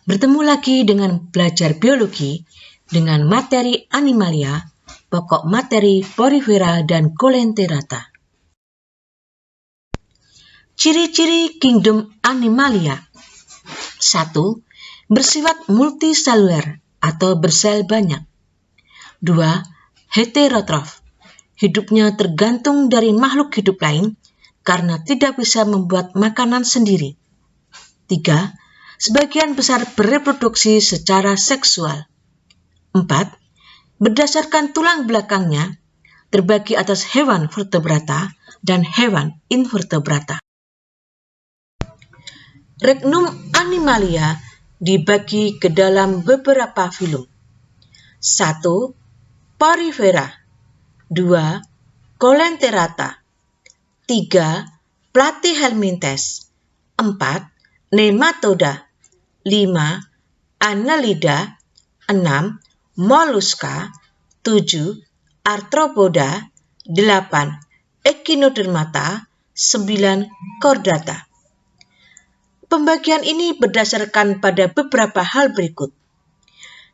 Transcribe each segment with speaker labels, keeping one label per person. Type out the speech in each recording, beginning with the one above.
Speaker 1: Bertemu lagi dengan belajar biologi dengan materi Animalia, pokok materi Porifera dan Coelenterata. Ciri-ciri kingdom Animalia. 1. Bersifat multiseluler atau bersel banyak. 2. Heterotrof. Hidupnya tergantung dari makhluk hidup lain karena tidak bisa membuat makanan sendiri. 3. Sebagian besar bereproduksi secara seksual. 4. Berdasarkan tulang belakangnya, terbagi atas hewan vertebrata dan hewan invertebrata. Regnum Animalia dibagi ke dalam beberapa filum. 1. Porifera. 2. Coelenterata. 3. Platyhelminthes. 4. Nematoda. 5. Annelida. 6. Molluska. 7. Arthropoda. 8. Echinodermata. 9. Chordata. Pembagian ini berdasarkan pada beberapa hal berikut.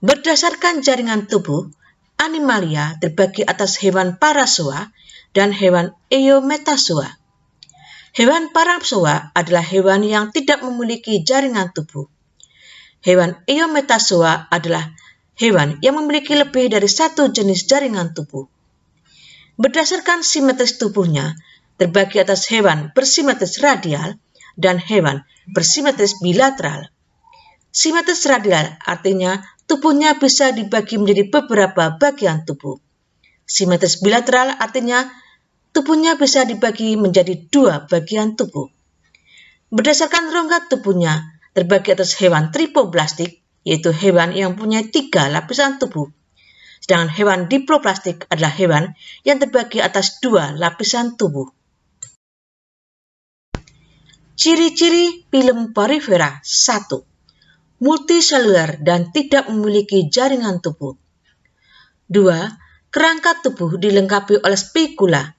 Speaker 1: Berdasarkan jaringan tubuh, Animalia terbagi atas hewan parazoa dan hewan eometazoa. Hewan parazoa adalah hewan yang tidak memiliki jaringan tubuh. Hewan eometazoa adalah hewan yang memiliki lebih dari satu jenis jaringan tubuh. Berdasarkan simetris tubuhnya, terbagi atas hewan bersimetris radial dan hewan bersimetris bilateral. Simetris radial artinya tubuhnya bisa dibagi menjadi beberapa bagian tubuh. Simetris bilateral artinya tubuhnya bisa dibagi menjadi dua bagian tubuh. Berdasarkan rongga tubuhnya, terbagi atas hewan tripoblastik, yaitu hewan yang mempunyai 3 lapisan tubuh. Sedangkan hewan diploplastik adalah hewan yang terbagi atas 2 lapisan tubuh. Ciri-ciri filum Porifera. 1. Multiseluler dan tidak memiliki jaringan tubuh. 2. Kerangka tubuh dilengkapi oleh spikula.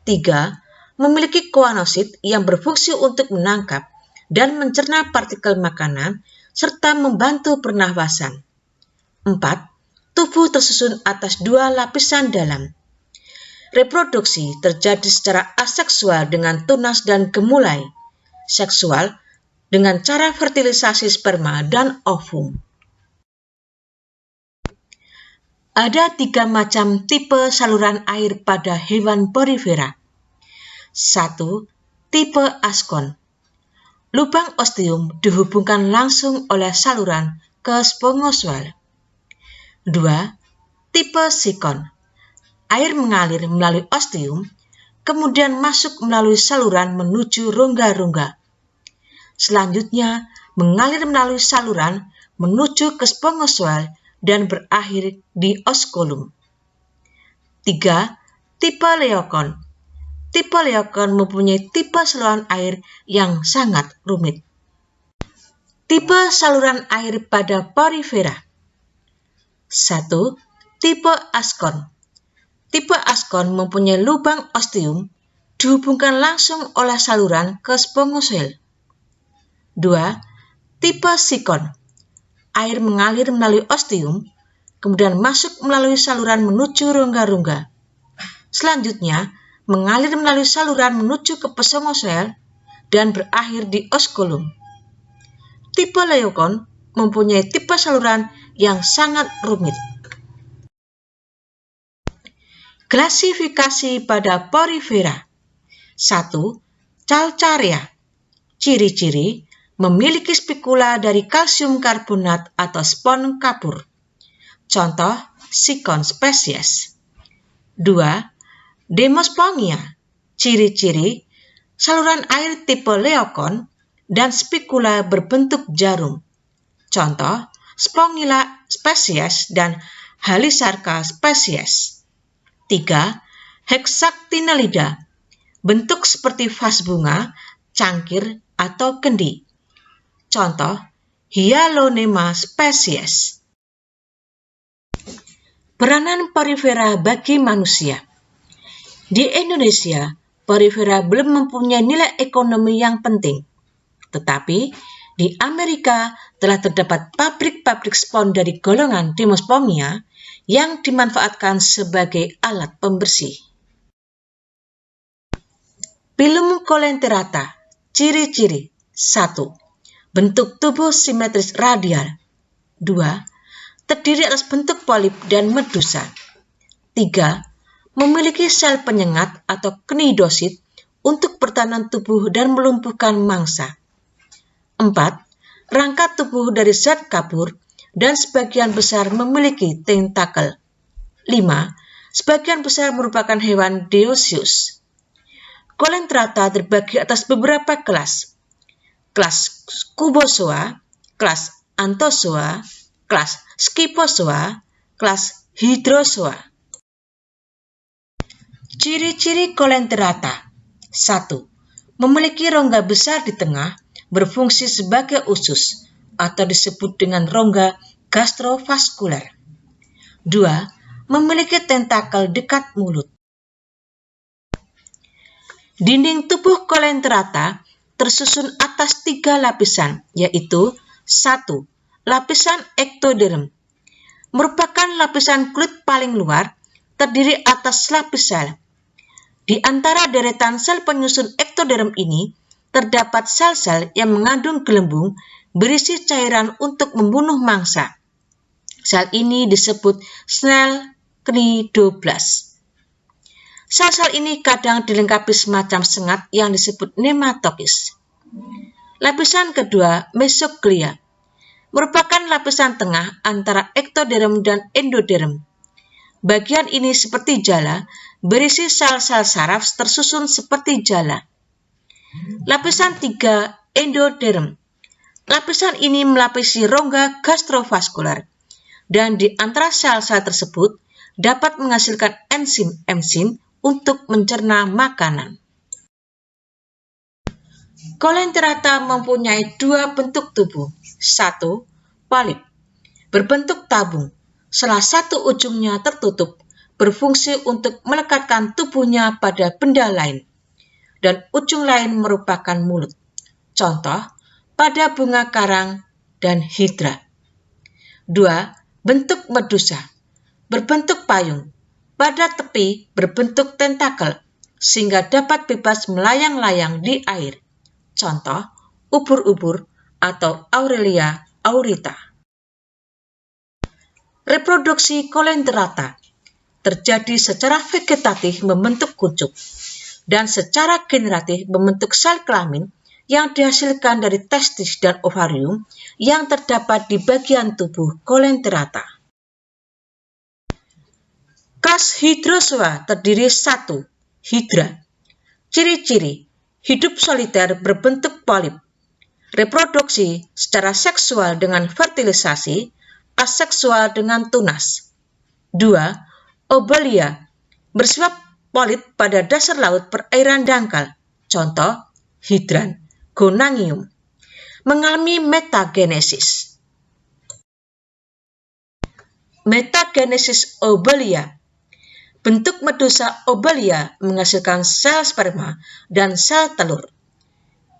Speaker 1: 3. Memiliki koanosit yang berfungsi untuk menangkap dan mencerna partikel makanan serta membantu pernafasan. 4. Tubuh tersusun atas 2 lapisan dalam. Reproduksi terjadi secara aseksual dengan tunas dan gemulai. Seksual dengan cara fertilisasi sperma dan ovum. Ada 3 macam tipe saluran air pada hewan Porifera. 1. Tipe askon. Lubang ostium dihubungkan langsung oleh saluran ke spongozoal. 2. Tipe sikon. Air mengalir melalui ostium, kemudian masuk melalui saluran menuju rongga-rongga. Selanjutnya, mengalir melalui saluran menuju ke spongozoal dan berakhir di osculum. 3. Tipe leokon. Tipe leokon mempunyai tipe saluran air yang sangat rumit. Tipe saluran air pada Porifera. 1. Tipe askon. Tipe askon mempunyai lubang ostium dihubungkan langsung oleh saluran ke spongozoal. 2. Tipe sikon. Air mengalir melalui ostium, kemudian masuk melalui saluran menuju rongga-rongga. Selanjutnya, mengalir melalui saluran menuju ke spongozoal dan berakhir di osculum. Tipe leokon mempunyai tipe saluran yang sangat rumit. Klasifikasi pada Porifera. 1. Calcarea. Ciri-ciri: memiliki spikula dari kalsium karbonat atau spon kapur. Contoh, sikon spesies. 2. Demospongia. Ciri-ciri: saluran air tipe leokon dan spikula berbentuk jarum. Contoh, Spongilla spesies dan Halisarca spesies. 3. Hexactinellida. Bentuk seperti vas bunga, cangkir, atau kendi. Contoh, Hyalonema spesies. Peranan Porifera bagi manusia. Di Indonesia, Porifera belum mempunyai nilai ekonomi yang penting. Tetapi, Di Amerika telah terdapat pabrik-pabrik spons dari golongan Demospomia yang dimanfaatkan sebagai alat pembersih. Pilum Colenterata. Ciri-ciri. 1. Bentuk tubuh simetris radial. 2. Terdiri atas bentuk polip dan medusa. 3. Memiliki sel penyengat atau knidosit untuk pertahanan tubuh dan melumpuhkan mangsa. 4. Rangka tubuh dari zat kapur dan sebagian besar memiliki tentakel. 5. Sebagian besar merupakan hewan dioecious. Colenterata terbagi atas beberapa kelas. Kelas Cubozoa, kelas Anthozoa, kelas Scyphozoa, kelas Hydrozoa. Ciri-ciri Colenterata. 1. Memiliki rongga besar di tengah, berfungsi sebagai usus, atau disebut dengan rongga gastrovaskular. 2. Memiliki tentakel dekat mulut. Dinding tubuh Colenterata tersusun atas 3 lapisan, yaitu 1. Lapisan ektoderm, merupakan lapisan kulit paling luar, terdiri atas lapis sel. Di antara deretan sel penyusun ektoderm ini, terdapat sel-sel yang mengandung gelembung berisi cairan untuk membunuh mangsa. Sel ini disebut sel cnidoblast. Sel-sel ini kadang dilengkapi semacam sengat yang disebut nematokis. Lapisan kedua, mesoglia, merupakan lapisan tengah antara ektoderm dan endoderm. Bagian ini seperti jala, berisi sel-sel saraf tersusun seperti jala. Lapisan 3, endoderm. Lapisan ini melapisi rongga gastrovaskular, dan di antara sel-sel tersebut dapat menghasilkan enzim-enzim untuk mencerna makanan. Colenterata mempunyai 2 bentuk tubuh. 1. Polip, berbentuk tabung. Salah satu ujungnya tertutup, berfungsi untuk melekatkan tubuhnya pada benda lain, dan ujung lain merupakan mulut. Contoh, pada bunga karang dan hidra. 2. Bentuk medusa, berbentuk payung. Pada tepi berbentuk tentakel, sehingga dapat bebas melayang-layang di air. Contoh, ubur-ubur atau Aurelia aurita. Reproduksi Colenterata terjadi secara vegetatif membentuk kuncup, dan secara generatif membentuk sel kelamin yang dihasilkan dari testis dan ovarium yang terdapat di bagian tubuh Colenterata. Kelas Hydrozoa terdiri 1. Hydra. Ciri-ciri: hidup soliter berbentuk polip. Reproduksi secara seksual dengan fertilisasi, aseksual dengan tunas. 2. Obelia, bersifat polip pada dasar laut perairan dangkal. Contoh, hidran, gonangium. Mengalami metagenesis. Metagenesis obelia. Bentuk medusa obelia menghasilkan sel sperma dan sel telur,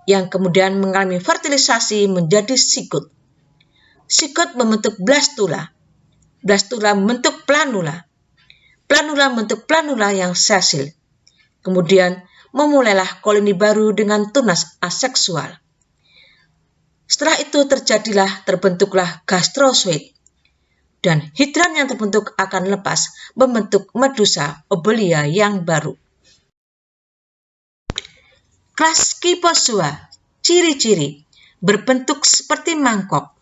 Speaker 1: yang kemudian mengalami fertilisasi menjadi sigut. Sigut membentuk blastula. Blastula membentuk planula. Planula membentuk planula yang sesil. Kemudian memulailah koloni baru dengan tunas aseksual. Setelah itu terbentuklah gastrozoid, dan hidran yang terbentuk akan lepas membentuk medusa obelia yang baru. Kelas Scyphozoa. Ciri-ciri: berbentuk seperti mangkok,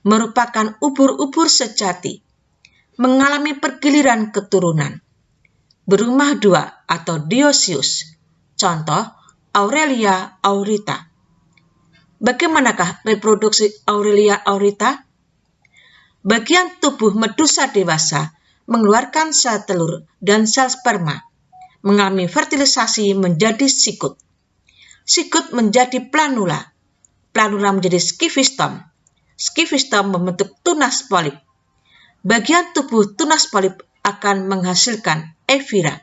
Speaker 1: merupakan ubur-ubur sejati, mengalami pergiliran keturunan, berumah 2 atau dioecious. Contoh, Aurelia aurita. Bagaimanakah reproduksi Aurelia aurita? Bagian tubuh medusa dewasa mengeluarkan sel telur dan sel sperma, mengalami fertilisasi menjadi sigut. Sigut menjadi planula. Planula menjadi skifistom. Skifistom membentuk tunas polip. Bagian tubuh tunas polip akan menghasilkan evira.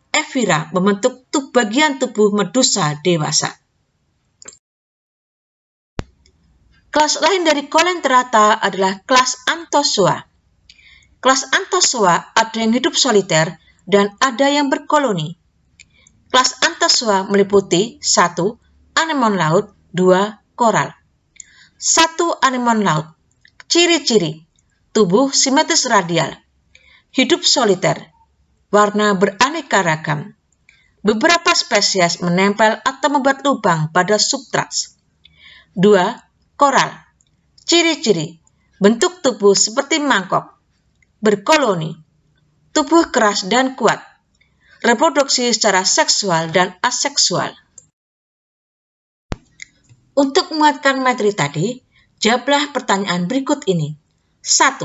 Speaker 1: Evira membentuk bagian tubuh medusa dewasa. Kelas lain dari Coelenterata adalah kelas Anthozoa. Kelas Anthozoa ada yang hidup soliter dan ada yang berkoloni. Kelas Anthozoa meliputi 1. Anemon laut, 2. Koral. 1. Anemon laut. Ciri-ciri: tubuh simetris radial, hidup soliter, warna beraneka ragam. Beberapa spesies menempel atau membuat lubang pada substrat. 2. Koral. Ciri-ciri: bentuk tubuh seperti mangkok, berkoloni, tubuh keras dan kuat, reproduksi secara seksual dan aseksual. Untuk menguatkan materi tadi, jawablah pertanyaan berikut ini. 1.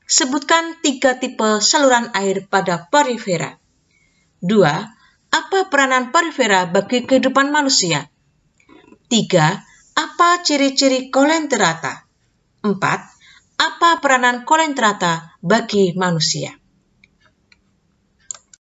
Speaker 1: Sebutkan 3 tipe saluran air pada porifera. 2. Apa peranan porifera bagi kehidupan manusia? 3. Apa ciri-ciri Coelenterata? 4. Apa peranan Coelenterata bagi manusia?